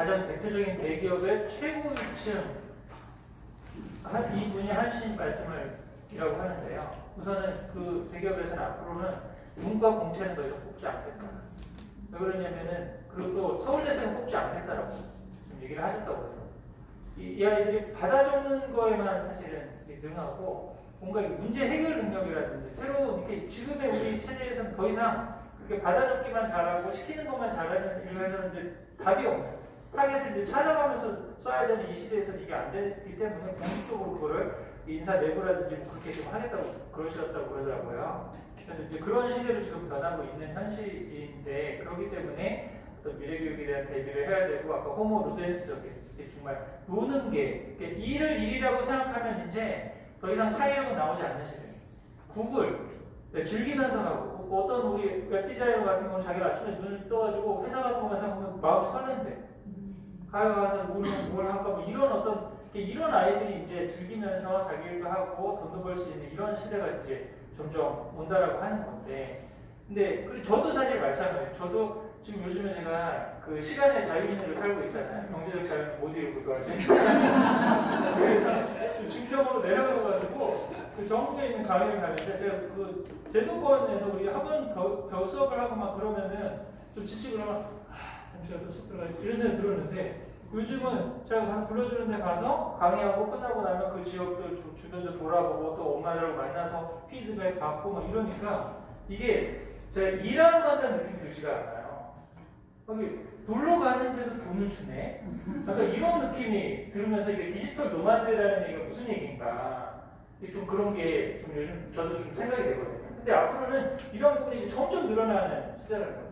가장 대표적인 대기업의 최고위층 이분이 하신 말씀이라고 하는데요. 우선은 그 대기업에서는 앞으로는 문과 공채는 더 이상 뽑지 않겠다. 왜 그러냐면은 그리고 또 서울대생은 뽑지 않겠다라고 지금 얘기를 하셨다고 해서 이 아이들이 받아 적는 거에만 사실은 능하고 뭔가 문제 해결 능력이라든지 새로운 이렇게 지금의 우리 체제에서는 더 이상 그렇게 받아 적기만 잘하고 시키는 것만 잘하는 일을 해서는 이제 답이 없는 타겟을 이제 찾아가면서 써야 되는 이 시대에서는 이게 안 되기 때문에 공식적으로 그거를 인사 내부라든지 뭐 그렇게 좀 하겠다고 그러셨다고 그러더라고요. 그래서 이제 그런 시대로 지금 변하고 있는 현실인데 그렇기 때문에 어떤 미래교육에 대한 대비를 해야 되고 아까 호모 루덴스적인 정말 노는 게 일을 일이라고 생각하면 이제 더 이상 차이력은 나오지 않는 시대. 구글 즐기면서 하고 어떤 우리 웹디자이너 같은 경우는 자기가 아침에 눈을 떠가지고 회사 같은 거 생각하면 마음이 설렌대. 가서 뭘 할까 뭐 이런 어떤 이런 아이들이 이제 즐기면서 자기 일도 하고 돈도 벌 수 있는 이런 시대가 이제 점점 온다라고 하는 건데 근데 그리고 저도 사실 마찬가지예요. 저도 지금 요즘에 제가 그 시간의 자유인으로 살고 있잖아요. 경제적 자유는 못 이루고 그거지. 그래서 지금 증평으로 내려가가지고 그 전국에 있는 강의를 가는데 제가 그 제도권에서 우리 학원 겨우 수업을 하고 막 그러면은 좀 지치고 그러면 잠시만 또 수업 들어가 이런 생각이 들었는데 요즘은 제가 불러주는 데 가서 강의하고 끝나고 나면 그 지역들 주변도 돌아보고 또 엄마들하고 만나서 피드백 받고 막 이러니까 이게 제가 일하러 간다는 느낌이 들지가 않아요. 거기 놀러 가는데도 돈을 주네? 약간 이런 느낌이 들으면서 이게 디지털 노마드라는 얘기가 무슨 얘기인가 좀 그런 게 좀 요즘 저도 좀 생각이 되거든요. 근데 앞으로는 이런 부분이 이제 점점 늘어나는 시대라는 겁니다.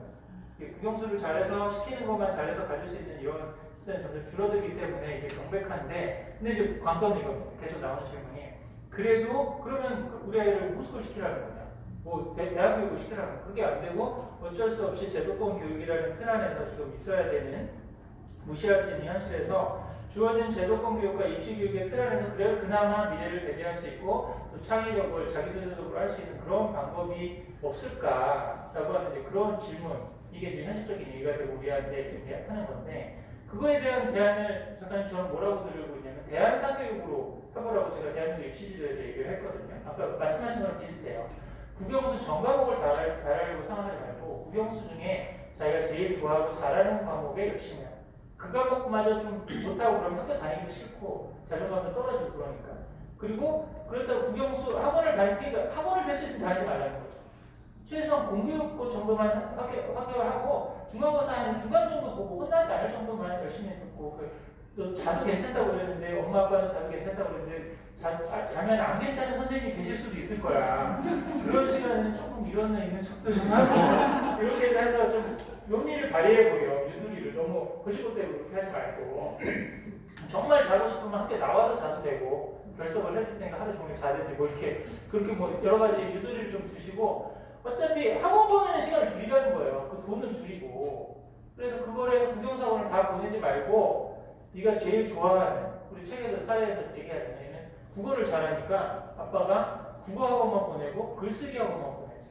국영수를 잘해서 시키는 것만 잘해서 가질 수 있는 이런 시대는 점점 줄어들기 때문에 이게 명백한데 근데 이제 관건은 이거 계속 나오는 질문이 그래도 그러면 우리 아이를 홈스쿨 시키라는 거냐 뭐 대학 교육을 시키라는 거냐 그게 안 되고 어쩔 수 없이 제도권 교육이라는 틀 안에서 지금 있어야 되는 무시할 수 있는 현실에서 주어진 제도권 교육과 입시 교육의 틀 안에서 그나마 미래를 대비할 수 있고 또 창의력을 자기도전적으로 할 수 있는 그런 방법이 없을까라고 하는 이제 그런 질문 이게 이제 현실적인 얘기가 되고 우리한테 지금 하는 건데 그거에 대한 대안을 잠깐 저는 뭐라고 드리고 있냐면 대안사교육으로 해보라고 제가 대한민국 입시지도에서 얘기를 했거든요. 아까 말씀하신 거랑 비슷해요. 국영수 전 과목을 다 알고 생각하지 말고 국영수 중에 자기가 제일 좋아하고 잘하는 과목에 열심히 해요. 그 과목마저 좀 못하고 그러면 학교 다니기도 싫고 자존감도 떨어지고 그러니까 그리고 그렇다고 국영수 학원을 다니니까 학원을 될 수 있으면 다니지 말라는 거죠. 최소한 공교육 정도만 확인하고 중간고사에는 중간 정도 보고 혼나지 않을 정도만 열심히 듣고 또 자도 괜찮다고 그랬는데 엄마 아빠는 자도 괜찮다고 그랬는데 자면 안 괜찮은 선생님이 계실 수도 있을 거야. 그런 시간에는 조금 일어나 있는 척도 좀 하고 이렇게 해서 좀 용리를 발휘해 보여 유두리를 너무 거짓말대로 그렇게 하지 말고 정말 자고 싶으면 학교 나와서 자도 되고 결석을 해줄 테니까 하루 종일 자도 되고 이렇게 그렇게 뭐 여러 가지 유두리를 좀 주시고 어차피 학원 보내는 시간을 줄이라는 거예요. 그 돈은 줄이고. 그래서 그걸 해서 국영사원을 다 보내지 말고 네가 제일 좋아하는 우리 책에서 사회에서 얘기하잖아요. 국어를 잘하니까 아빠가 국어학원만 보내고 글쓰기 학원만 보내지.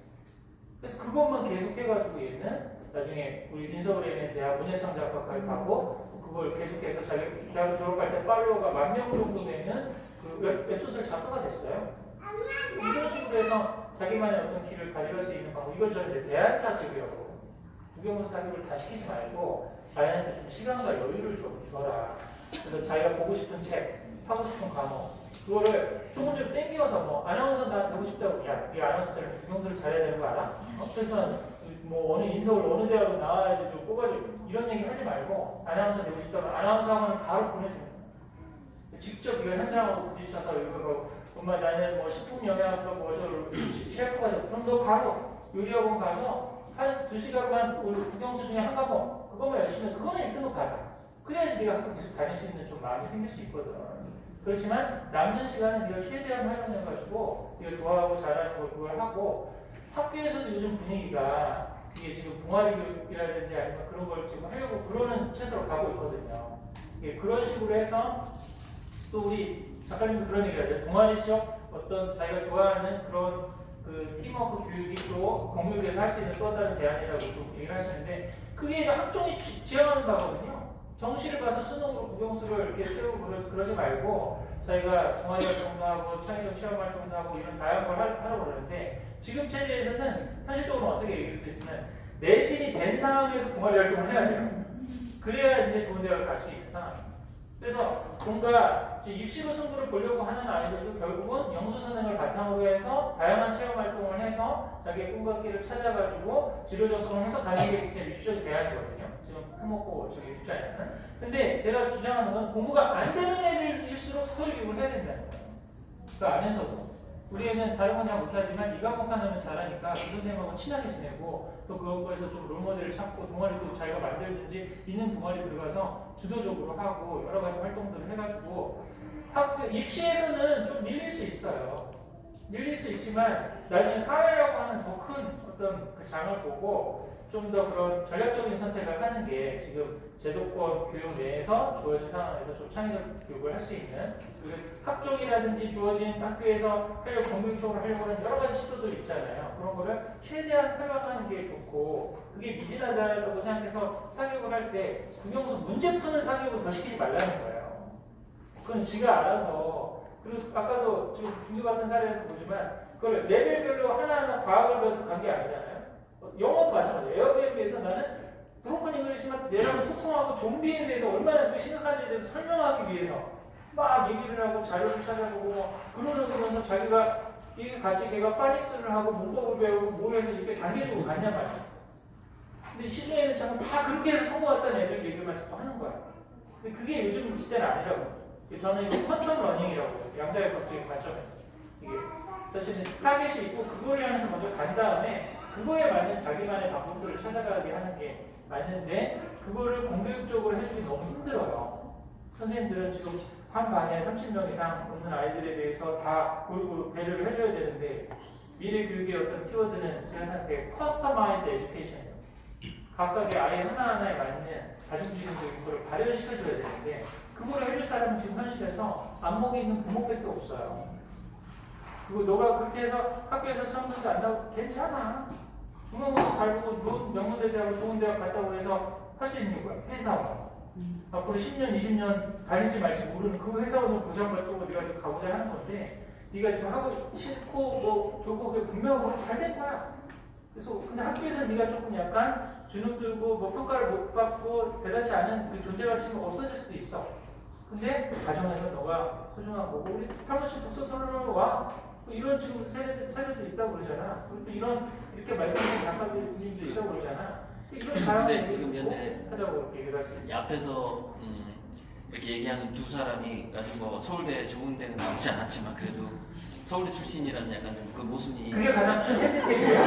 그래서 그것만 계속 해가지고 얘는 나중에 우리 인서울에 대학 문예창작학과에 가고 그걸 계속해서 자기 대학 졸업할 때 팔로워가 10,000명 정도 되는 그 웹소설 작가가 됐어요. 이런 식으로 해서 자기만의 어떤 길을 가져갈 수 있는 방법 이걸 저는 이제 대안사교육이라고 국영수 사교육을 다 시키지 말고 자기한테 좀 시간과 여유를 좀 줘라. 그래서 자기가 보고 싶은 책, 하고 싶은 과목 그거를 조금 좀 땡겨서 뭐 아나운서 나 되고 싶다고 야, 네 아나운서처럼 국영수를 잘해야 되는 거 알아? 그래서 뭐 어느 인서울 어느 대학을 나와야지 좀 뽑아주고 이런 얘기 하지 말고 아나운서 되고 싶다고 아나운서 학원을 바로 보내주는 거야. 직접 이거 현장하고 부딪혀서 이거 엄마 나는 뭐 식품 영양학과 뭐저 셰프가 돼. 그럼 너 바로 요리학원 가서 한 2시간만 우리 국영수 중에 한 과목 그것만 열심히 해서 그거는 1등급 받아. 그래야지 네가 학교 계속 다닐 수 있는 좀 마음이 생길 수 있거든. 그렇지만 남는 시간은 네가 최대한 활용해가지고 네가 좋아하고 잘하는 걸 그걸 하고 학교에서도 요즘 분위기가 이게 지금 동아리 교육이라든지 아니면 그런 걸 지금 하려고 그러는 체제로 가고 있거든요. 그런 식으로 해서 또 우리 작가님도 그런 얘기를 하죠. 동아리 시험 어떤 자기가 좋아하는 그런 그 팀워크 교육이 또 공교육에서 할 수 있는 또 다른 대안이라고 좀 얘기를 하시는데 그게 학종이 지향하는 거거든요. 정시를 봐서 수능으로 국영수를 이렇게 세우고 그러지 말고 저희가 동아리 활동도 하고 창의적 체험 활동도 하고 이런 다양한 걸 하라고 그러는데 지금 체제에서는 현실적으로 어떻게 얘기할 수 있으면 내신이 된 상황에서 동아리 활동을 해야 돼요. 그래야 이제 좋은 대학을 갈 수 있는 상황입니다. 그래서 뭔가 입시로 승부를 보려고 하는 아이들도 결국은 영수선행을 바탕으로 해서 다양한 체험 활동을 해서 자기의 꿈과 길을 찾아가지고 진로 조성을 해서 가는 게 제일 입시적인 대안이거든요. 지금 특목고 저기 입장에서는. 근데 제가 주장하는 건 공부가 안 되는 애들일수록 스토리 교육을 해야 된다는 거예요. 그 안에서도. 우리 애는 다른 건 다 못하지만 이 과목만 하면 잘하니까 그 선생님하고 친하게 지내고 또 그거에서 좀 롤모델을 찾고 동아리도 자기가 만들든지 있는 동아리 들어가서 주도적으로 하고 여러 가지 활동들을 해가지고 입시에서는 좀 밀릴 수 있어요. 밀릴 수 있지만 나중에 사회라고 하는 더 큰 어떤 그 장을 보고 좀 더 그런 전략적인 선택을 하는 게 지금 제도권 교육 내에서 주어진 상황에서 좀 창의적 교육을 할 수 있는 합종이라든지 주어진 학교에서 하려고 공교육적으로 하려고 하는 여러 가지 시도들 있잖아요. 그런 거를 최대한 활용하는 게 좋고 그게 미진하다고 생각해서 사교육을 할 때 국영수 문제 푸는 사교육을 더 시키지 말라는 거예요. 그건 지가 알아서 그리고 아까도 지금 중교 같은 사례에서 보지만 그걸 레벨별로 하나하나 과학을 배워서 간 게 아니잖아요. 영어도 마찬가지예요. 에어비앤비에서 나는 브로큰 잉글리시만 얘랑 소통하고 좀비에 대해서 얼마나 그 심각한지에 대해서 설명하기 위해서 막 얘기를 하고 자료를 찾아보고 그러면서 자기가 이게 같이 걔가 파닉스를 하고 문법을 배우고 뭘 해서 이렇게 단계적으로 갔냔 말이야. 근데 시중에는 참 다 그렇게 해서 성공했던 애들 얘기만 자꾸 하는 거야. 근데 그게 요즘 시대는 아니라고. 저는 이거 퀀텀 러닝이라고 양자역학적인 관점에서 이게 사실은 타겟이 있고 그걸 향해서 먼저 간 다음에 그거에 맞는 자기만의 방법들을 찾아가게 하는 게 맞는데 그거를 공교육적으로 해주기 너무 힘들어요. 선생님들은 지금 한 반에 30명 이상 오는 아이들에 대해서 다 고루고루 배려를 해줘야 되는데 미래 교육의 어떤 키워드는 제가 생각해 커스터마이즈드 에듀케이션이에요. 각각의 아이 하나하나에 맞는 자중주의적인 거를 발현시켜줘야 되는데 그거를 해줄 사람은 지금 현실에서 안목이 있는 부모밖에 없어요. 그리고 너가 그렇게 해서 학교에서 시험도 안 나오고 괜찮아. 중간고사 잘 보고 명문대 대학을 좋은 대학 갔다고 해서 할 수 있는 거야. 회사원. 앞으로 10년, 20년 다닐지 말지 모르는 그 회사원을 보장받고 네가 가고자 하는 건데 네가 지금 하고 싫고 뭐 좋고 그게 분명하고 잘 된 거야. 그래서 근데 학교에서 네가 조금 약간 주눅 들고 뭐 평가를 못 받고 대단치 않은 그 존재 가치가 없어질 수도 있어. 근데 가정에서 너가 소중한 거고 우리 사무실 독서토론을 와. 이런 지금 세대도 있다고 그러잖아. 그리고 이런 이렇게 말씀하신 작가님도 있다고 그러잖아. 이런 다양한 지금 현재 하자고 얘기를 하시죠. 앞에서 이렇게 얘기하는 두 사람이 아직 뭐 서울대 좋은 데는 나오지 않았지만 그래도 서울대 출신이라는 약간 그 모순이 그게 가장 큰 핸디캡이에요.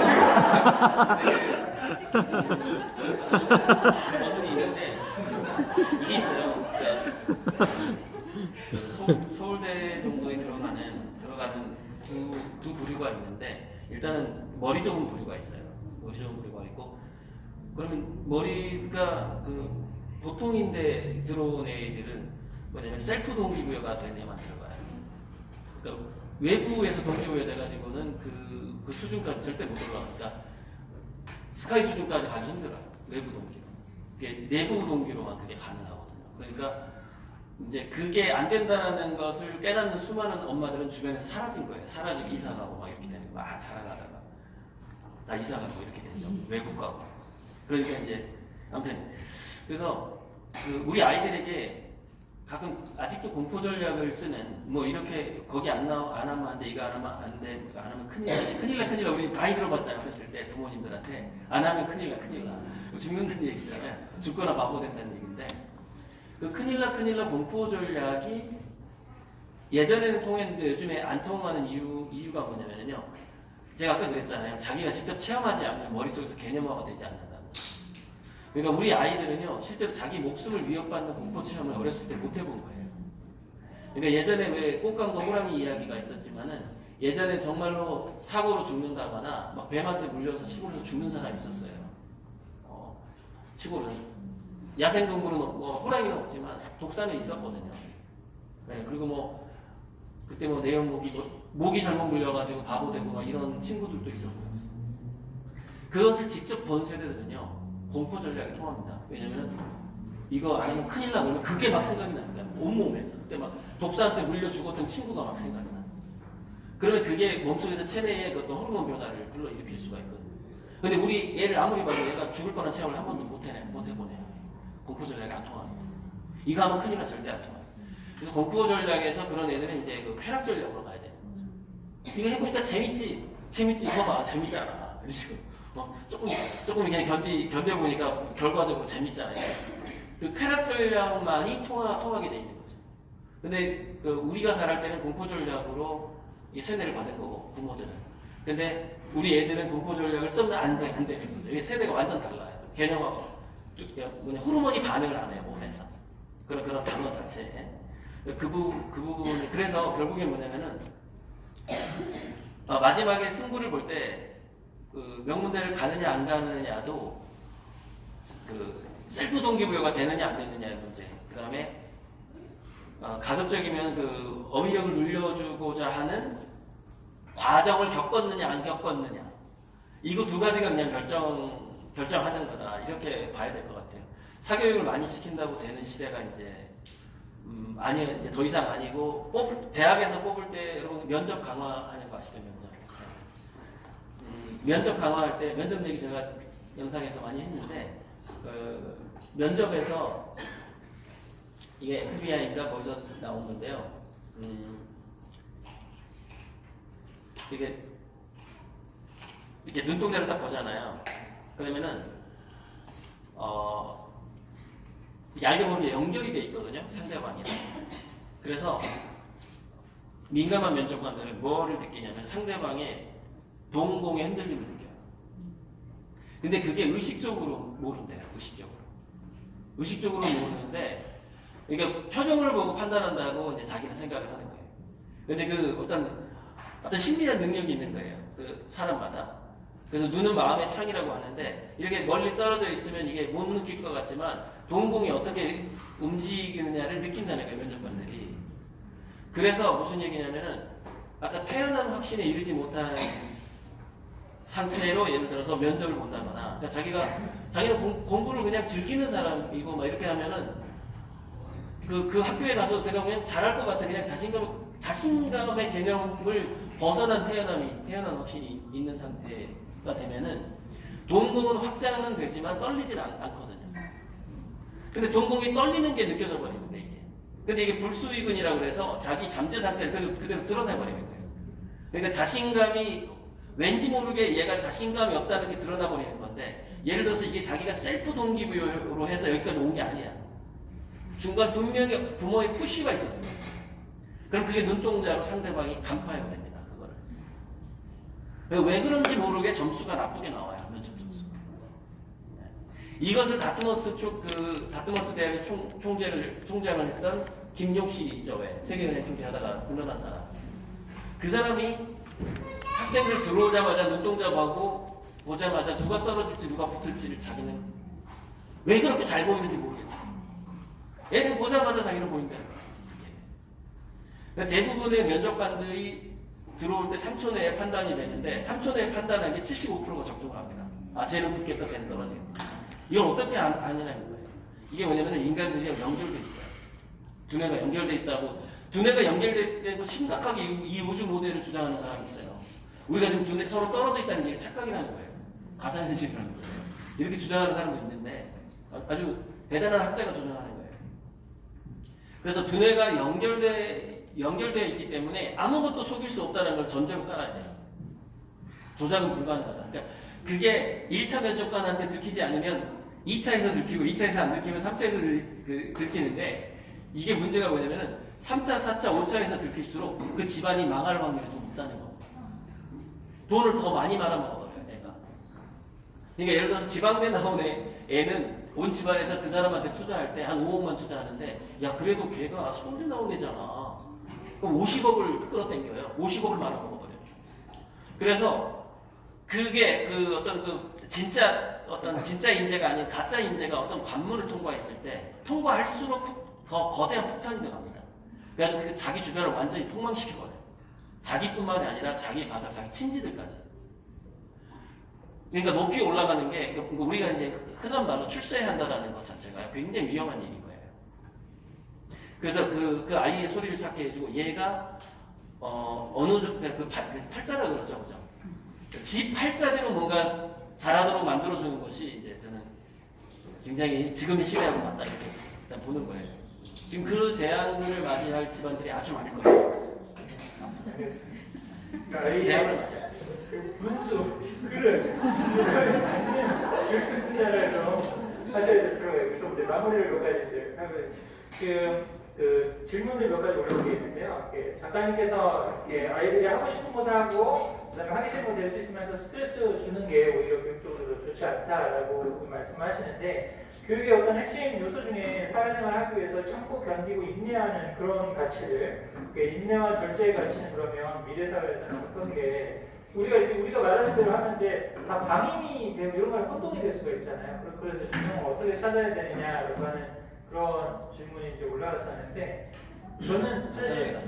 모순이 있는데 이게 있어요. 그러니까 서울대 정도에 들어가는 두 부류가 있는데 일단은 머리 좋은 부류가 있어요. 머리 좋은 부류가 있고 그러면 머리가 그 보통인데 들어온 애들은 뭐냐면 셀프 동기부여가 된 애만 들어가요. 그러니까 외부에서 동기부여 돼가지고는 그 수준까지 절대 못 올라가니까 스카이 수준까지 가기 힘들어요. 외부 동기로. 그게 내부 동기로만 그게 가능하거든요. 그러니까 이제 그게 안 된다는 것을 깨닫는 수많은 엄마들은 주변에서 사라진 거예요. 사라지고 이사가고 막 이렇게 되는 거야. 자라가다가 다 이사가고 이렇게 되죠. 외국 가고. 그러니까 이제 아무튼 그래서 그 우리 아이들에게 가끔 아직도 공포 전략을 쓰는 뭐 이렇게 거기 안 하면 안 돼, 이거 안 하면 안 돼, 안 하면 큰일 나. 우리 많이 들어봤잖아요. 어렸을 때 부모님들한테 안 하면 큰일 나. 죽는다는 얘기잖아요. 죽거나 바보 된다는 얘기인데. 그 큰일 나 공포 전략이 예전에는 통했는데 요즘에 안 통하는 이유가 뭐냐면요. 제가 아까 그랬잖아요. 자기가 직접 체험하지 않으면 머릿속에서 개념화가 되지 않는다는 거예요. 그러니까 우리 아이들은요. 실제로 자기 목숨을 위협받는 공포 체험을 어렸을 때 못 해본 거예요. 그러니까 예전에 왜 꽃감과 호랑이 이야기가 있었지만은 예전에 정말로 사고로 죽는다거나 막 뱀한테 물려서 시골에서 죽는 사람이 있었어요. 시골은. 야생동물은 뭐 호랑이는 없지만 독사는 있었거든요. 네, 그리고 뭐 그때 뭐 내연모기 모기 잘못 물려가지고 바보 되고 막 이런 친구들도 있었고요. 그것을 직접 본 세대들은요 공포 전략이 통합니다. 왜냐면 이거 아니면 큰일 나 그러면 그게 막 생각이 나는 거야. 온몸에서. 그때 막 독사한테 물려 죽었던 친구가 막 생각이 나. 그러면 그게 몸속에서 체내의 그 어떤 호르몬 변화를 불러일으킬 수가 있거든. 근데 우리 얘를 아무리 봐도 얘가 죽을 뻔한 체험을 한 번도 못 해보네. 공포 전략이 안 통하는 거야. 이거 하면 큰일 나 절대 안 통해. 그래서 공포 전략에서 그런 애들은 이제 그 쾌락 전략으로 가야 되는 거죠. 이거 해보니까 재밌지? 이거 봐. 재밌잖아. 이런 식으로. 조금 그냥 견뎌보니까 결과적으로 재밌잖아요. 그 쾌락 전략만이 통하게 돼 있는 거죠. 근데 그 우리가 살할 때는 공포 전략으로 이 세뇌를 받은 거고, 부모들은. 근데 우리 애들은 공포 전략을 쓰면 안 되는 거죠. 이게 세대가 완전 달라요. 개념하고. 호르몬이 반응을 안 해요, 몸에서. 그런 단어 자체에. 그 부분을, 그래서 결국에 뭐냐면은, 마지막에 승부를 볼 때, 그 명문대를 가느냐 안 가느냐도 그 셀프 동기부여가 되느냐 안 되느냐의 문제. 그 다음에 가급적이면 그 어휘력을 늘려주고자 하는 과정을 겪었느냐 안 겪었느냐. 이거 두 가지가 그냥 결정하는 거다. 이렇게 봐야 될 것 같아요. 사교육을 많이 시킨다고 되는 시대가 이제 아니 이제 더 이상 아니고 대학에서 뽑을 때 여러분 면접 강화하는 거 아시죠? 면접 강화할 때 면접 얘기 제가 영상에서 많이 했는데 면접에서 이게 FBI니까 거기서 나온 건데요. 이렇게 눈동자를 딱 보잖아요. 그러면은 얇게 보면 연결이 돼 있거든요. 상대방이랑. 그래서 민감한 면접관들은 뭐를 느끼냐면 상대방의 동공의 흔들림을 느껴요. 근데 그게 의식적으로 모른대요. 의식적으로 모르는데, 그러니까 표정을 보고 판단한다고 이제 자기는 생각을 하는 거예요. 근데 그 어떤 심리적 능력이 있는 거예요. 그 사람마다. 그래서 눈은 마음의 창이라고 하는데, 이렇게 멀리 떨어져 있으면 이게 못 느낄 것 같지만, 동공이 어떻게 움직이느냐를 느낀다는 거예요, 면접관들이. 그래서 무슨 얘기냐면은, 아까 태어난 확신에 이르지 못한 상태로 예를 들어서 면접을 본다거나, 그러니까 자기는 공부를 그냥 즐기는 사람이고 막 이렇게 하면은 그 학교에 가서 내가 그냥 잘할 것 같아. 그냥 자신감의 개념을 벗어난 태어난 확신이 있는 상태가 되면은 동공은 확장은 되지만 떨리질 않거든요. 근데 동공이 떨리는 게 느껴져 버리는데 이게. 근데 이게 불수의근이라고 그래서 자기 잠재 상태를 그대로 드러내버리는 거예요. 그러니까 자신감이 왠지 모르게 얘가 자신감이 없다는 게 드러나 버리는 건데, 예를 들어서 이게 자기가 셀프 동기부여로 해서 여기까지 온 게 아니야. 중간 분명히 부모의 푸시가 있었어. 그럼 그게 눈동자로 상대방이 간파해 버립니다. 그거를. 왜 그런지 모르게 점수가 나쁘게 나와요. 면접 점수가. 이것을 다트머스 대학의 총장을 했던 김용식이죠. 왜 세계은행 총재하다가 물러난 사람. 그 사람이 학생들 들어오자마자 눈동자 보고 보자마자 누가 떨어질지 누가 붙을지를 자기는 왜 그렇게 잘 보이는지 모르겠다. 얘는 보자마자 자기는 보인다. 그러니까 대부분의 면접관들이 들어올 때 3초 내에 판단이 되는데 3초 내에 판단한 게 75%가 적중을 합니다. 쟤는 붙겠다, 쟤는 떨어지겠다. 이걸 어떻게 아느냐는 거예요. 이게 뭐냐면 인간들이랑 연결돼 있어요. 두뇌가 연결돼 있다고. 두뇌가 연결되고 심각하게 이 우주 모델을 주장하는 사람이 있어요. 우리가 지금 두뇌 서로 떨어져 있다는 게 착각이 나는 거예요. 가상현실이라는 거예요. 이렇게 주장하는 사람도 있는데 아주 대단한 학자가 주장하는 거예요. 그래서 두뇌가 연결되어 있기 때문에 아무것도 속일 수 없다는 걸 전제로 깔아야 돼요. 조작은 불가능하다. 그러니까 그게 1차 면접관한테 들키지 않으면 2차에서 들키고 2차에서 안 들키면 3차에서 들키는데, 이게 문제가 뭐냐면은 3차, 4차, 5차에서 들킬수록 그 집안이 망할 확률이 더 높다는 거. 돈을 더 많이 말아먹어요, 애가. 그러니까 예를 들어서 지방대 나온 애는 온 집안에서 그 사람한테 투자할 때 한 5억만 투자하는데, 야, 그래도 걔가 서울대 나온 애잖아. 그럼 50억을 끌어당겨요. 50억을 말아먹어버려요. 그래서 그게 진짜 인재가 아닌 가짜 인재가 어떤 관문을 통과했을 때 통과할수록 더 거대한 폭탄이 들어갑니다. 그래서 그 자기 주변을 완전히 폭망시켜버려요. 자기뿐만이 아니라 자기 가족, 자기 친지들까지. 그러니까 높이 올라가는 게 우리가 이제 흔한 말로 출세한다라는 것 자체가 굉장히 위험한 일인 거예요. 그래서 그 아이의 소리를 찾게 해주고 얘가 어느 정도 그 팔자라 그러죠, 그죠? 지 팔자대로 뭔가 잘하도록 만들어주는 것이 이제 저는 굉장히 지금의 시대하고 맞다 이렇게 일단 보는 거예요. 지금 그 제안을 맞이할 집안들이 아주 많을 거예요. 그러니까 제안을 맞이할. 분수 그릇 이렇게 투자를 좀 하셔야 될 필요가 있고 좀 이제 마무리를 몇 가지 이제 그 질문을 몇 가지 올려보게 있는데요. 작가님께서 아이들이 하고 싶은 것을 하고 그다음에 하기 싫은 거 될 수 있으면서 스트레스 주는 게 오히려 교육적으로 좋지 않다라고 말씀하시는데 교육의 어떤 핵심 요소 중에 사회생활을 하기 위해서 참고 견디고 인내하는 그런 가치를 인내와 절제의 가치는 그러면 미래 사회에서는 어떤 게 우리가 말하는 대로 하면 이제 다 방임이 되고 이런 말 혼동이 될 수가 있잖아요. 그래서 중요한 걸 어떻게 찾아야 되느냐라고 하는 그런 질문이 이제 올라왔었는데 저는 사실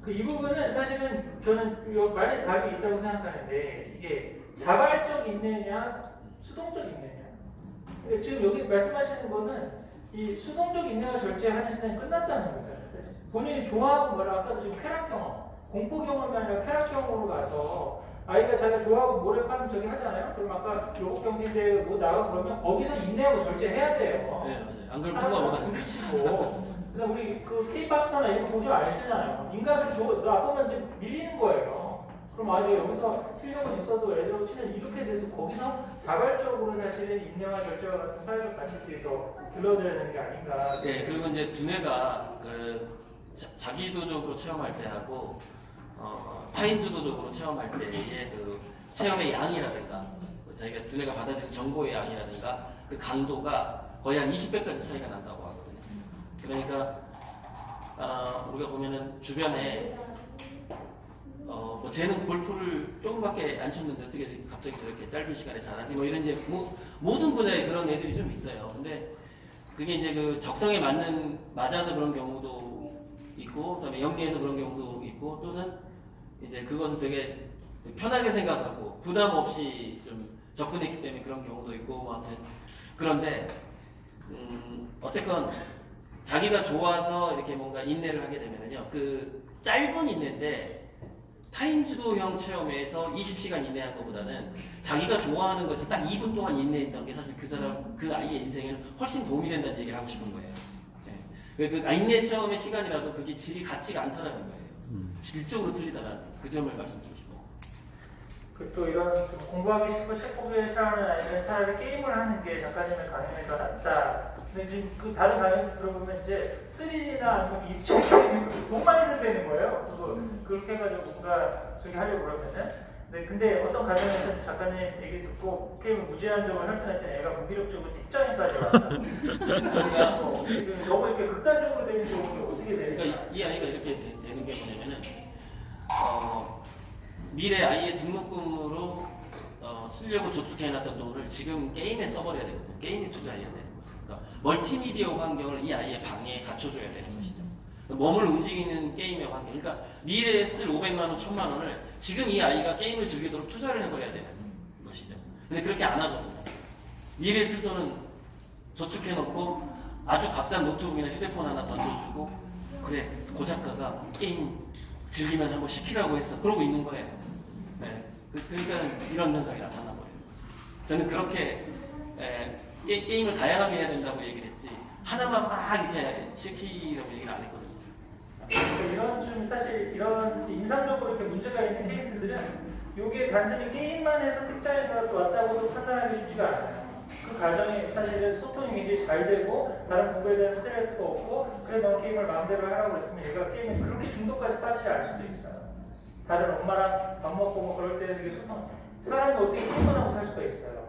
이 부분은 사실은 저는 많이 답이 있다고 생각하는데 이게 자발적 인내냐 수동적 인내냐 지금 여기 말씀하시는 거는 이 수동적 인내와 절제하는 시대는 끝났다는 거잖아요. 본인이 좋아하고 뭐라 아까도 지금 쾌락 경험 공포 경험이 아니라 쾌락 경험으로 가서 아이가 자기가 좋아하고 모래파는 저기 하잖아요. 그럼 아까 요거 경진대회 뭐 나가 그러면 거기서 인내하고 절제해야 돼요. 네, 맞아요. 안 그러면 통과 못 하죠. 부딪히고. 그다음 우리 그 K-pop 스타나 이런 거 보시면 아시잖아요. 인간성이 나쁘면 이제 밀리는 거예요. 그럼 아이가 여기서 실력은 있어도 애들하고 치는 이렇게 돼서 거기서 자발적으로 사실은 인내와 절제와 같은 사회적 가치들이 더 길러져야 되는 게 아닌가. 네, 그리고 이제 두뇌가 자기주도적으로 체험할 때하고 타인주도적으로 체험할 때의 그 체험의 양이라든가 자기가 두뇌가 받아들인 정보의 양이라든가 그 강도가 거의 한 20배까지 차이가 난다고 하거든요. 그러니까 우리가 보면은 주변에 뭐 쟤는 골프를 조금밖에 안 쳤는데 어떻게 갑자기 그렇게 짧은 시간에 잘하지 뭐 이런 이제 모든 분야에 그런 애들이 좀 있어요. 근데 그게 이제 그 적성에 맞아서 그런 경우도 있고 그다음에 영리해서 그런 경우도 있고 또는 이제 그것을 되게 편하게 생각하고 부담 없이 좀 접근했기 때문에 그런 경우도 있고 뭐 아무튼 그런데 어쨌건 자기가 좋아서 이렇게 뭔가 인내를 하게 되면은요 그 짧은 인내인데 타임주도형 체험에서 20시간 인내한 것보다는 자기가 좋아하는 것을 딱 2분 동안 인내했던 게 사실 그 아이의 인생에 훨씬 도움이 된다는 얘기를 하고 싶은 거예요. 네. 그 인내 체험의 시간이라도 그게 질이 같지가 않다는 거예요. 질적으로 틀리다는 그 점을 말씀드리고 싶어요. 또 이런 좀 공부하기 싫고 책 보기 싫어하는 아이들은 차라리 게임을 하는 게 작가님의 강연이 더 낫다. 근데 지금 그 다른 강연 들어보면 이제 3D나 아니면 이 책이 돈 많이 든다는 거예요. 그렇게 해가지고 뭔가 저기 하려고 그러면은. 네, 근데 어떤 가정에서는 작가님 얘기 듣고 게임을 무제한적으로 할때 애가 무기력적으로 직장에까지 왔다. 너무 이렇게 극단적으로 되는 경우는 어떻게 되는 거예요? 그러니까 이 아이가 이렇게 되는 게 뭐냐면은 미래 아이의 등록금으로 쓰려고 저축해놨던 돈을 지금 게임에 써버려야 되거든요. 게임에 투자해야 되는 거죠. 그러니까 멀티미디어 환경을 이 아이의 방에 갖춰줘야 되는 것이죠. 몸을 움직이는 게임의 환경. 그러니까 미래에 쓸 500만 원, 1000만 원을 지금 이 아이가 게임을 즐기도록 투자를 해버려야 되는 것이죠. 근데 그렇게 안 하거든요. 미래에 쓸 돈은 저축해놓고 아주 값싼 노트북이나 휴대폰 하나 던져주고 그래, 고 작가가 게임 즐기면 한번 시키라고 했어. 그러고 있는 거예요. 네. 그러니까 이런 현상이 나타나버려요. 저는 그렇게 게임을 다양하게 해야 된다고 얘기를 했지 하나만 막 이렇게 시키라고 얘기를 안 했거든요. 이런 좀 사실 이런 인상적으로 이렇게 문제가 있는 케이스들은 이게 단순히 게임만 해서 특장에서 왔다고도 판단하기 쉽지가 않아요. 그 과정이 사실은 소통이 굉장히 잘 되고 다른 공부에 대한 스트레스가 없고 그래 너 게임을 마음대로 하라고 했으면 얘가 게임에 그렇게 중독까지 빠지지 않을 수도 있어요. 다른 엄마랑 밥 먹고 뭐 그럴 때는 이게 소통 사람이 어떻게 게임만 하고 살 수가 있어요.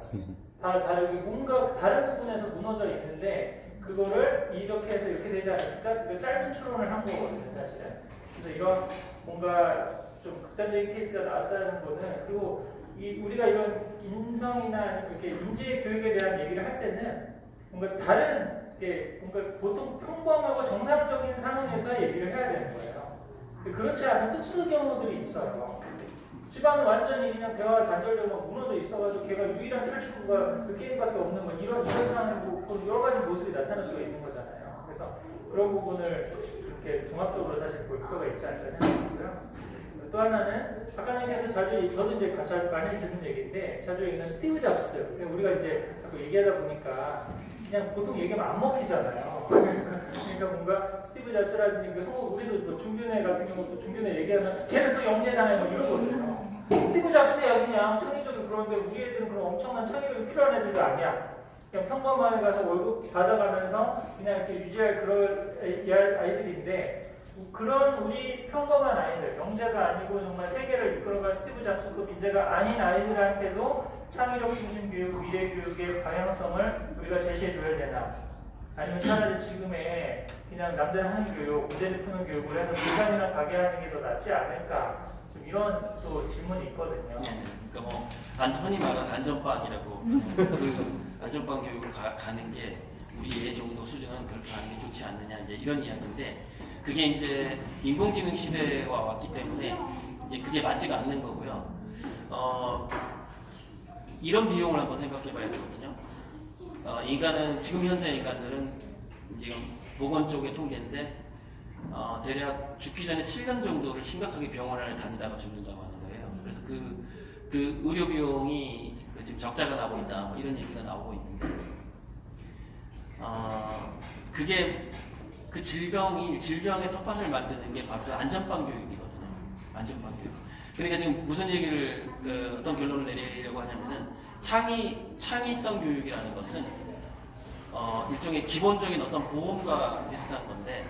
다 다르게 뭔가 다른 부분에서 무너져 있는데 그거를 이렇게 해서 이렇게 되지 않았을까? 그 짧은 추론을 한 거거든요, 사실은. 그래서 이런 뭔가 좀 극단적인 케이스가 나왔다는 거는 그리고 우리가 이런 인성이나 이렇게 인지 교육에 대한 얘기를 할 때는 뭔가 다른 뭔가 보통 평범하고 정상적인 상황에서 얘기를 해야 되는 거예요. 그렇지 않은 특수 경우들이 있어요. 집안은 완전히 그냥 대화가 단절되고 무너져 있어가지고 걔가 유일한 탈출구가 그 게임밖에 없는 건 이런 상황에 뭐 여러 가지 모습이 나타날 수가 있는 거잖아요. 그래서 그런 부분을 이렇게 종합적으로 사실 볼 필요가 있지 않을까 생각하고요. 또 하나는 작가님께서 저도 이제 자주 많이 듣는 얘기인데 자주 얘기하는 스티브 잡스. 우리가 이제 자꾸 얘기하다 보니까 그냥 보통 얘기하면 안 먹히잖아요. 그러니까 뭔가 스티브 잡스라든지 우리도 뭐 중균회 같은 경우도 중균회 얘기하면 걔는 또 영재잖아요 뭐 이러거든요. 스티브 잡스야 그냥 창의적인 그런데 우리 애들은 그런 엄청난 창의력이 필요한 애들도 아니야. 그냥 평범하게 가서 월급 받아가면서 그냥 이렇게 유지할 그런 아이들인데 그런 우리 평범한 아이들, 영재가 아니고 정말 세계를 이끌어갈 스티브 잡스급 인재가 아닌 아이들한테도 창의력 중심 교육, 미래 교육의 방향성을 우리가 제시해줘야 되나? 아니면 차라리 지금의 그냥 남들 하는 교육, 문제집 푸는 교육을 해서 민간이나 가게 하는 게 더 낫지 않을까? 좀 이런 또 질문이 있거든요. 그러니까 뭐 흔히 말하는 안전빵이라고 그 안전빵 교육을 가는 게 우리 애 정도 수준은 그렇게 하는 게 좋지 않느냐 이제 이런 이야기인데 그게 이제 인공지능 시대와 왔기 때문에 이제 그게 맞지가 않는 거고요. 이런 비용을 한번 생각해봐야 되거든요. 인간은 지금 현재 인간들은 지금 보건 쪽의 통계인데 대략 죽기 전에 7년 정도를 심각하게 병원을 다니다가 죽는다고 하는 거예요. 그래서 그 의료 비용이 지금 적자가 나고 있다 뭐 이런 얘기가 나오고 있는데 그게 그 질병의 텃밭을 만드는 게 바로 그 안전빵 교육이거든요. 안전빵 교육. 그러니까 지금 무슨 얘기를 어떤 결론을 내리려고 하냐면은 창의성 교육이라는 것은 일종의 기본적인 어떤 보험과 비슷한 건데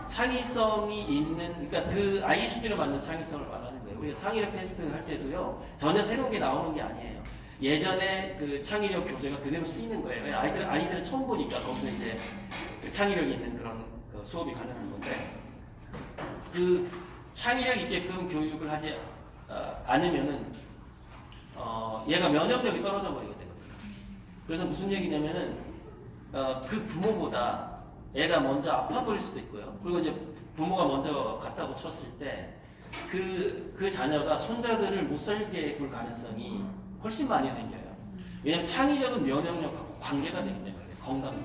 창의성이 있는 그러니까 그 아이 수준에 맞는 창의성을 말하는 거예요. 우리가 창의력 테스트 할 때도요 전혀 새로운 게 나오는 게 아니에요. 예전에 그 창의력 교재가 그대로 쓰이는 거예요. 왜 아이들은 처음 보니까 거기서 이제 그 창의력이 있는 그런 수업이 가능한 건데 그 창의력 있게끔 교육을 하지 않으면은 얘가 면역력이 떨어져 버리게 되거든요. 그래서 무슨 얘기냐면은 그 부모보다 애가 먼저 아파 버릴 수도 있고요. 그리고 이제 부모가 먼저 갔다고 쳤을 때 그 자녀가 손자들을 못 살게 볼 가능성이 훨씬 많이 생겨요. 왜냐하면 창의력은 면역력하고 관계가 되기 때문에 건강,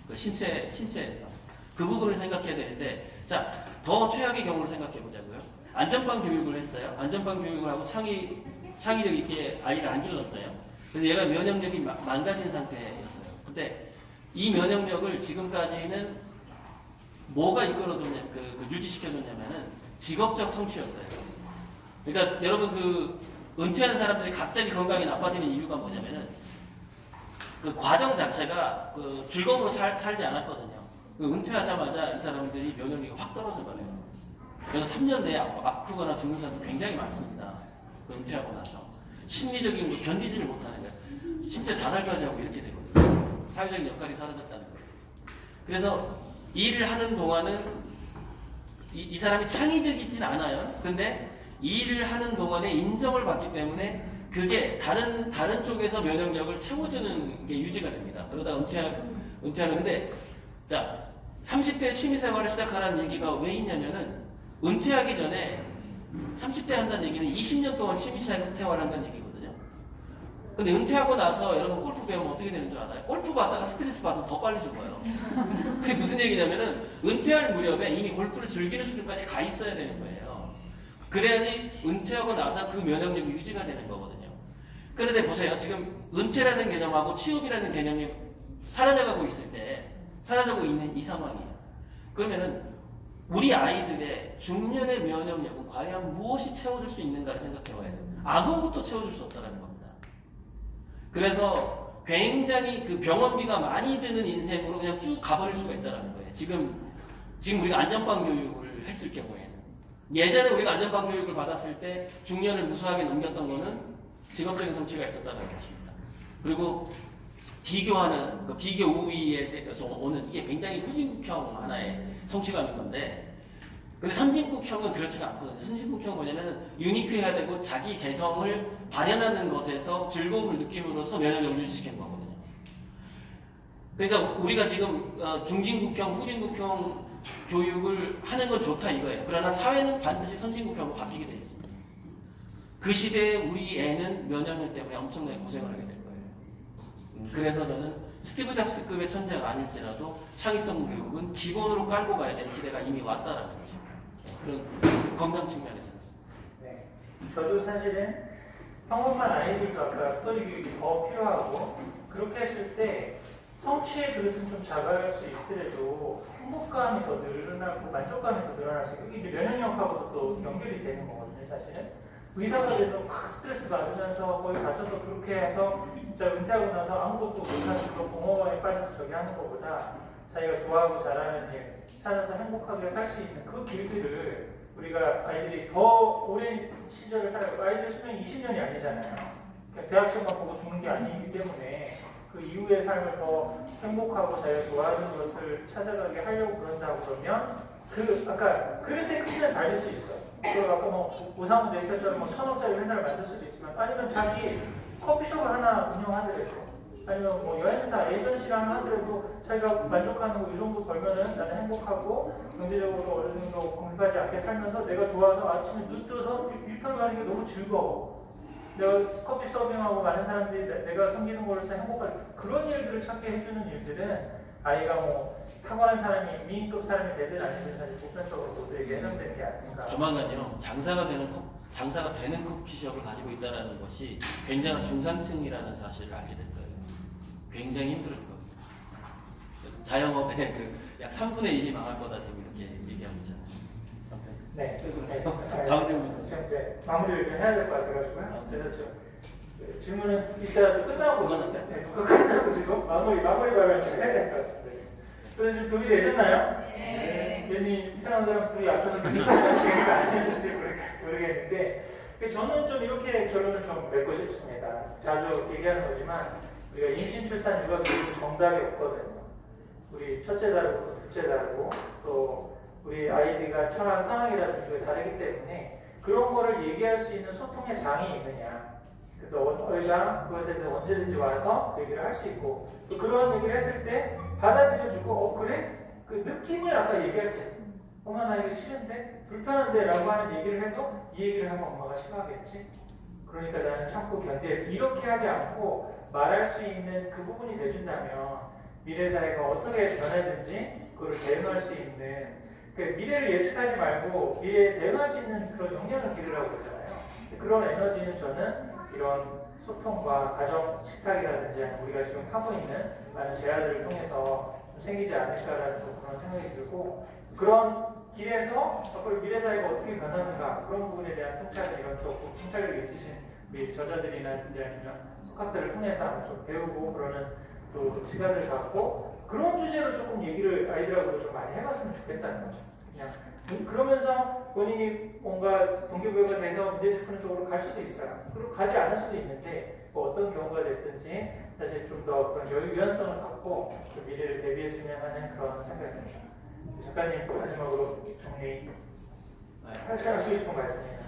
그 신체에서 그 부분을 생각해야 되는데 자, 더 최악의 경우를 생각해 보자고요. 안전빵 교육을 했어요. 안전빵 교육을 하고 창의력 있게 아이를 안 길렀어요. 그래서 얘가 면역력이 망가진 상태였어요. 근데 이 면역력을 지금까지는 뭐가 이끌어줬냐, 유지시켜줬냐면은 직업적 성취였어요. 그러니까 여러분 은퇴하는 사람들이 갑자기 건강이 나빠지는 이유가 뭐냐면은 그 과정 자체가 즐거움으로 살지 않았거든요. 은퇴하자마자 이 사람들이 면역력이 확 떨어져 버려요. 그래서 3년 내에 아프거나 죽는 사람도 굉장히 많습니다. 은퇴하고 나서 심리적인 거 견디지를 못하는 거예요. 심지어 자살까지 하고 이렇게 되거든요. 사회적인 역할이 사라졌다는 거예요. 그래서 일을 하는 동안은 이 사람이 창의적이진 않아요. 근데 일을 하는 동안에 인정을 받기 때문에 그게 다른 쪽에서 면역력을 채워주는 게 유지가 됩니다. 그러다 은퇴하면 근데 자 30대 취미생활을 시작하라는 얘기가 왜 있냐면은 은퇴하기 전에 30대 한다는 얘기는 20년 동안 취미생활을 한다는 얘기거든요. 근데 은퇴하고 나서 여러분 골프 배우면 어떻게 되는 줄 알아요? 골프 받다가 스트레스 받아서 더 빨리 죽어요. 그게 무슨 얘기냐면은 은퇴할 무렵에 이미 골프를 즐기는 수준까지 가 있어야 되는 거예요. 그래야지 은퇴하고 나서 그 면역력이 유지가 되는 거거든요. 그런데 보세요. 지금 은퇴라는 개념하고 취업이라는 개념이 사라져가고 있는 이 상황이에요. 그러면은 우리 아이들의 중년의 면역력은 과연 무엇이 채워줄 수 있는가를 생각해봐야 돼요. 아무것도 채워줄 수 없다는 겁니다. 그래서 굉장히 그 병원비가 많이 드는 인생으로 그냥 쭉 가버릴 수가 있다는 거예요. 지금 우리가 안전빵 교육을 했을 경우에는 예전에 우리가 안전빵 교육을 받았을 때 중년을 무수하게 넘겼던 거는 직업적인 성취가 있었다는 것입니다. 그리고 비교하는 비교 우위에 대해서 오는 이게 굉장히 후진국형 하나의 성취감인 건데 근데 선진국형은 그렇지가 않거든요. 선진국형은 뭐냐면 유니크해야 되고 자기 개성을 발현하는 것에서 즐거움을 느낌으로써 면역력을 유지시키는 거거든요. 그러니까 우리가 지금 중진국형, 후진국형 교육을 하는 건 좋다 이거예요. 그러나 사회는 반드시 선진국형으로 바뀌게 돼 있습니다. 그 시대에 우리 애는 면역력 때문에 엄청나게 고생을 하게 될 거예요. 그래서 저는 스티브 잡스급의 천재가 아닐지라도 창의성 교육은 기본으로 깔고 가야 될 시대가 이미 왔다라는 거죠. 그런 건강 측면에서. 네. 저도 사실은 평범한 아이들도 아까 스토리 교육이 더 필요하고 그렇게 했을 때 성취의 그릇은 좀 작아질 수 있더라도 행복감이 더 늘어나고 만족감이 더 늘어날 수 있고 이게 면역력하고도 또 연결이 되는 거거든요 사실은. 의사가 돼서 막 스트레스 받으면서 거의 다쳐서 그렇게 해서 진짜 은퇴하고 나서 아무것도 못하면서 공허감에 빠져서 저기 하는 것보다 자기가 좋아하고 잘하는 일 찾아서 행복하게 살 수 있는 그 길들을 우리가 아이들이 더 오랜 시절을 살아요. 아이들 수명이 20년이 아니잖아요. 그러니까 대학 시험만 보고 죽는 게 아니기 때문에 그 이후의 삶을 더 행복하고 자기가 좋아하는 것을 찾아가게 하려고 그런다고 그러면 그 아까 그릇의 크기는 다를 수 있어요. 그 아까 뭐 오상훈 대표처럼 뭐 1,000억짜리 회사를 만들 수도 있지만 아니면 자기 커피숍을 하나 운영하더라도 아니면 뭐 여행사 에이전시를 하나 하더라도 자기가 만족하는 거 이 정도 벌면은 나는 행복하고 경제적으로 어느 정도 공부하지 않게 살면서 내가 좋아서 아침에 눈 떠서 일터를 가는 게 너무 즐거워. 내가 커피 서빙하고 많은 사람들이 내가 섬기는 걸로서 행복하게 그런 일들을 찾게 해주는 일들은 아이가 뭐 탁월한 사람이 미인급 사람이 되든 아니든 사실 보편적으로 모두에게 해당되는 게 아닌가. 조만간요 장사가 되는 커피숍을 가지고 있다는 것이 굉장한 중산층이라는 사실을 알게 될 거예요. 굉장히 힘들 거예요. 자영업의 약 3분의 1이 망할 거다 지금 이렇게 얘기하고 있잖아요. 네. 다음 질문. 지금 이제 마무리를 좀 해야 될 것 같아가지고요. 그래서 질문은 이따 좀 끝나고 끝나고 지금 마무리 발언을 좀 해야 될 것 같습니다. 그래서 지금 둘이 되셨나요? 네. 괜히 이상한 사람 둘이 앞에서 그러니까 아니는지 모르겠는데 저는 좀 이렇게 결론을 좀 맺고 싶습니다. 자주 얘기하는 거지만 우리가 임신, 출산, 육아 교육은 정답이 없거든요. 우리 첫째 다르고 둘째 다르고 또 우리 아이들과 처한 상황이라든지 다르기 때문에 그런 거를 얘기할 수 있는 소통의 장이 있느냐. 그래서 저희가 그것에 대해서 언제든지 와서 얘기를 할 수 있고 또 그런 얘기를 했을 때 받아들여주고 그래? 그 느낌을 아까 얘기할 수 있는 엄마 나 이거 싫은데? 불편한데? 라고 하는 얘기를 해도 이 얘기를 하면 엄마가 싫어하겠지? 그러니까 나는 참고 견뎌야지. 이렇게 하지 않고 말할 수 있는 그 부분이 돼준다면 미래 사회가 어떻게 변하든지 그걸 대응할 수 있는 미래를 예측하지 말고 미래에 대응할 수 있는 그런 역량을 기르라고 그러잖아요. 그런 에너지는 저는 이런 소통과 가정 식탁이라든지 우리가 지금 하고 있는 많은 대화들을 통해서 좀 생기지 않을까라는 그런 생각이 들고 그런 길에서 앞으로 미래 사회가 어떻게 변하는가 그런 부분에 대한 통찰을 이런 조금 통찰력이 있으신 우리 저자들이나 아니면 석학들을 통해서 한번 좀 배우고 그러는 또 시간을 갖고 그런 주제로 조금 얘기를 아이들하고 좀 많이 해봤으면 좋겠다는 거죠. 그냥 그러면서 본인이 뭔가 동기부여가 돼서 문제 짚는 쪽으로 갈 수도 있어요. 그리고 가지 않을 수도 있는데 뭐 어떤 경우가 됐든지 사실 좀 더 그런 유연성을 갖고 좀 미래를 대비했으면 하는 그런 생각이 듭니다. 작가님 마지막으로 정리 하시고 싶은 말씀이에요.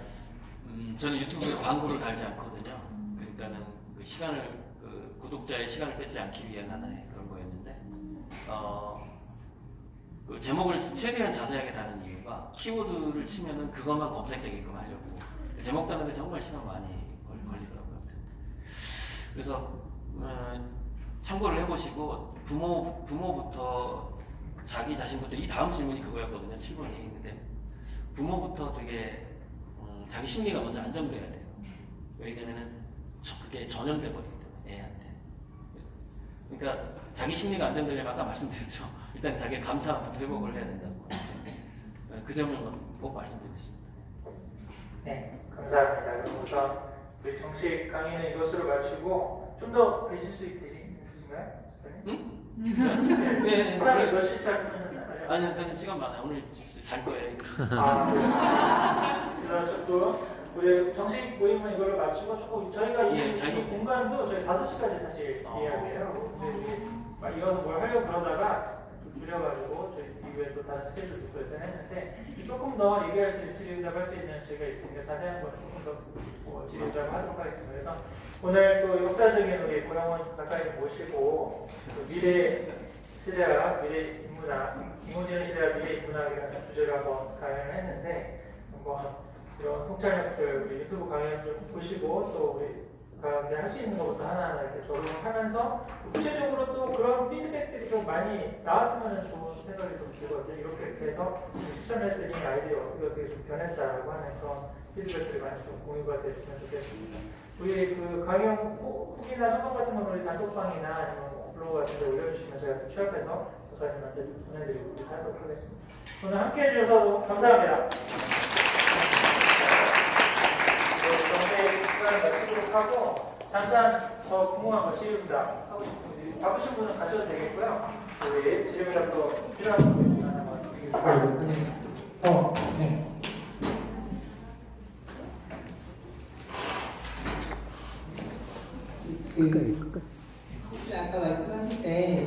저는 유튜브에 광고를 달지 않거든요. 그러니까는 그 시간을 그 구독자의 시간을 뺏지 않기 위한 하나의 그런 거였는데 그 제목을 최대한 자세하게 다는 이유가 키워드를 치면은 그것만 검색되게끔 하려고 제목 다는데 정말 시간 많이 걸리더라고요. 그래서 참고를 해보시고 부모부터 자기 자신부터 이 다음 질문이 그거였거든요. 7번이. 근데 부모부터 되게 자기 심리가 먼저 안정돼야 돼요. 왜냐면은 그게 전염돼 버리기 때문에 애한테. 그러니까 자기 심리가 안정되려면 아까 말씀드렸죠. 일단 자기 감사부터 회복을 해야 된다고. 그 점을 꼭 말씀드리고 싶습니다. 네, 감사합니다. 그럼 우선 우리 정식 강의는 이것으로 마치고 좀 더 계실 수 있으신가요? 응? 네. 시간이 몇 시쯤? 아니요, 저는 시간 많아요. 오늘 잘 거예요. 그래서 또 우리 정식 모임은 이걸로 마치고 조금 저희가 이 공간도 저희 5시까지 사실 예약해요. 근데 이어서 뭘 하려고 그러다가 좀 줄여가지고 저희 이후에 또 다른 스케줄도 있고 해서 했는데 조금 더 얘기할 수 있는 질의응답 할 수 있는 저희가 있으니까 자세한 거는 조금 더 질의응답 하도록 하겠습니다. 그래서 오늘 또 역사적인 우리 고영원 작가님 모시고 미래 시대와 미래 인문학, 인공지능 시대와 미래 인문학이라는 주제로 한번 강연을 했는데 한번 이런 통찰력들 우리 유튜브 강의를 좀 보시고 또 우리 할 수 있는 것부터 하나하나 이렇게 적용하면서 구체적으로 또 그런 피드백들이 좀 많이 나왔으면 좋은 생각이 좀 들거든요. 이렇게 해서 추천해드린 아이디어 어떻게 좀 변했다라고 하는 그런 피드백들이 많이 좀 공유가 됐으면 좋겠습니다. 우리 그 강의 후기나 소감 같은 건 우리 단톡방이나 아니면 블로그 같은 데 올려주시면 제가 또 취합해서 작가님한테 좀 보내드리고 이렇게 하도록 하겠습니다. 오늘 함께 해주셔서 감사합니다. 하고 잠깐 더 궁금한 거 질의응답 하고 싶은 분들이 바쁘신 분은 가셔도 되겠고요. 우리 질의응답도 필요한 분들 있으면 한번 얘기해 주세요.